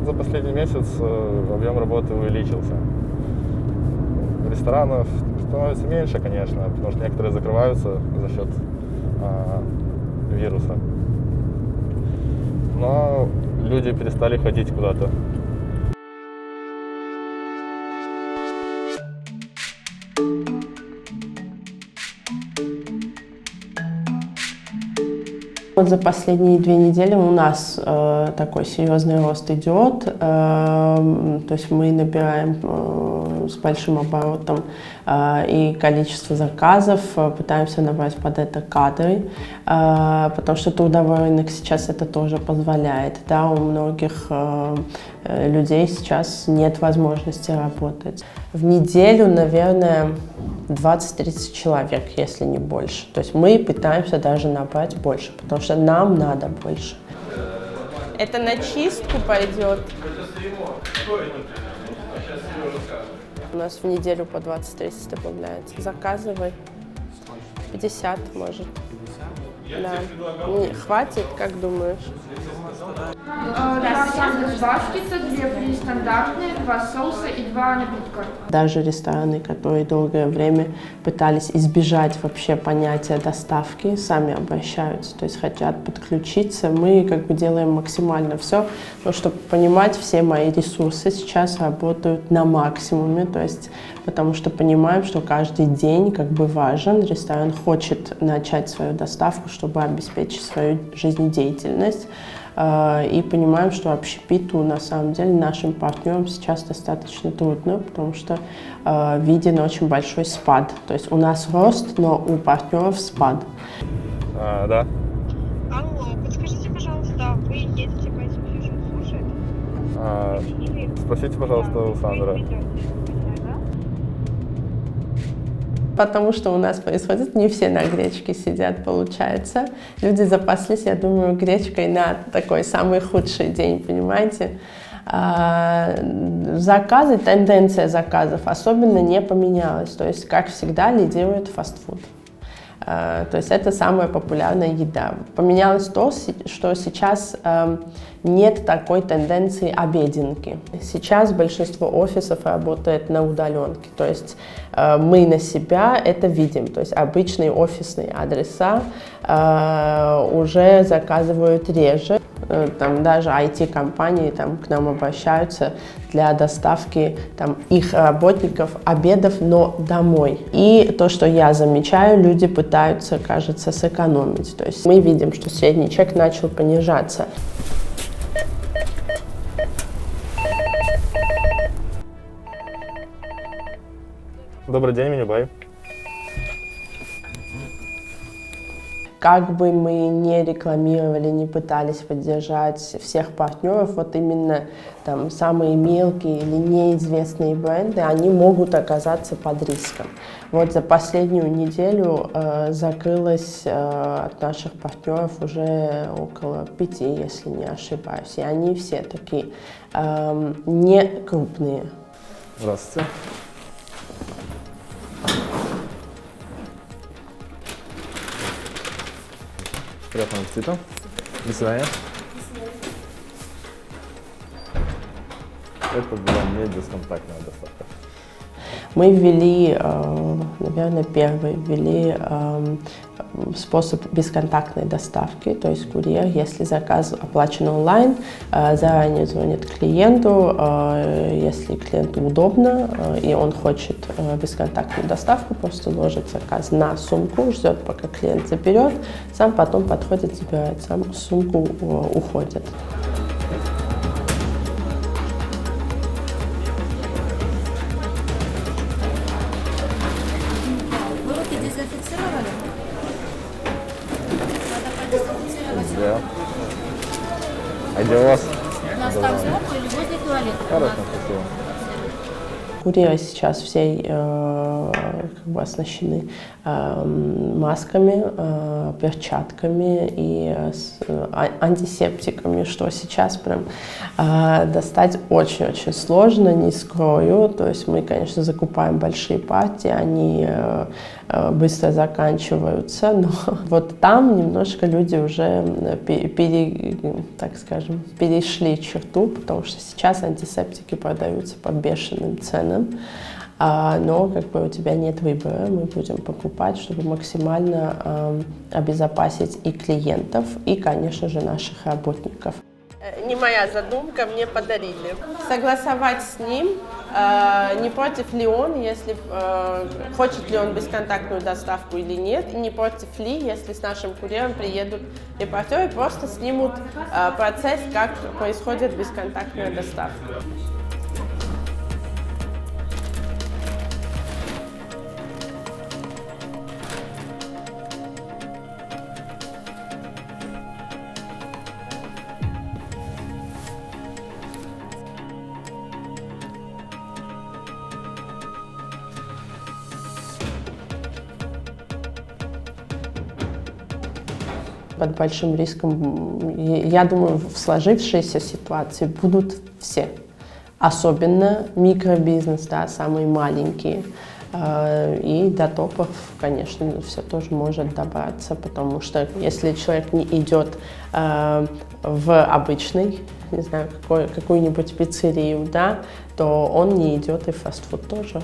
вот за последний месяц объем работы увеличился. Ресторанов становится меньше, конечно, потому что некоторые закрываются за счет вируса. Но люди перестали ходить куда-то. Вот за последние 2 недели у нас такой серьезный рост идет, то есть мы набираем с большим оборотом и количество заказов, пытаемся набрать под это кадры, потому что трудовой рынок сейчас это тоже позволяет, да, у многих людей сейчас нет возможности работать. В неделю, наверное, 20-30 человек, если не больше. То есть мы пытаемся даже набрать больше, потому что нам надо больше. Это на чистку пойдет. У нас в неделю по 20-30 добавляется. Заказывай. 50, может. Да. Не, хватит, как думаешь? Да, сэндвич баскета, 2 фри стандартные, 2 соуса и 2 напитка. Даже рестораны, которые долгое время пытались избежать вообще понятия доставки, сами обращаются, то есть хотят подключиться. Мы как бы делаем максимально все, но чтобы понимать, все мои ресурсы сейчас работают на максимуме, то есть потому что понимаем, что каждый день как бы важен. Ресторан хочет начать свою доставку, чтобы обеспечить свою жизнедеятельность. И понимаем, что общепиту на самом деле нашим партнерам сейчас достаточно трудно, потому что виден очень большой спад. То есть у нас рост, но у партнеров спад. Да. Алло, подскажите, пожалуйста, вы едете по этим Fusion Sushi? Спросите, пожалуйста, у Сандра. Потому что у нас происходит, не все на гречке сидят, получается. Люди запаслись, я думаю, гречкой на такой самый худший день, понимаете? Заказы, тенденция заказов особенно не поменялась. То есть, как всегда, лидирует фастфуд. То есть это самая популярная еда. Поменялось то, что сейчас нет такой тенденции обеденки. Сейчас большинство офисов работает на удаленке. То есть мы на себя это видим. То есть обычные офисные адреса уже заказывают реже. Там даже IT-компании там, к нам обращаются для доставки там, их работников обедов, но домой. И то, что я замечаю, люди пытаются, кажется, сэкономить. То есть мы видим, что средний чек начал понижаться. Добрый день, Менюбай. Как бы мы не рекламировали, не пытались поддержать всех партнеров, вот именно там самые мелкие или неизвестные бренды, они могут оказаться под риском. Вот за последнюю неделю закрылось от наших партнеров уже около 5, если не ошибаюсь. И они все такие не крупные. Здравствуйте. Приятного аппетита. До свидания. Это была не бесконтактная доставка. Мы ввели, наверное, первый ввели способ бесконтактной доставки, то есть курьер, если заказ оплачен онлайн, заранее звонит клиенту, если клиенту удобно и он хочет бесконтактную доставку, просто ложит заказ на сумку, ждет, пока клиент заберет, сам потом подходит, забирает, сам сумку уходит. Да. А где у вас? У нас там сбоку или возле туалета. Хорошо, спасибо. Курьеры сейчас все как бы оснащены масками, перчатками и антисептиками, что сейчас прям достать очень-очень сложно, не скрою. То есть мы, конечно, закупаем большие партии, они быстро заканчиваются, но вот там немножко люди уже, так скажем, перешли черту, потому что сейчас антисептики продаются по бешеным ценам, но как бы у тебя нет выбора, мы будем покупать, чтобы максимально обезопасить и клиентов, и, конечно же, наших работников. Не моя задумка, мне подарили. Согласовать с ним, не против ли он, если хочет ли он бесконтактную доставку или нет, и не против ли, если с нашим курьером приедут репортеры, просто снимут процесс, как происходит бесконтактная доставка. Под большим риском, я думаю, в сложившейся ситуации будут все. Особенно микробизнес, да, самые маленькие. И до топов, конечно, все тоже может добраться, потому что если человек не идет в обычный, не знаю, какую-нибудь пиццерию, да, то он не идет и в фастфуд тоже.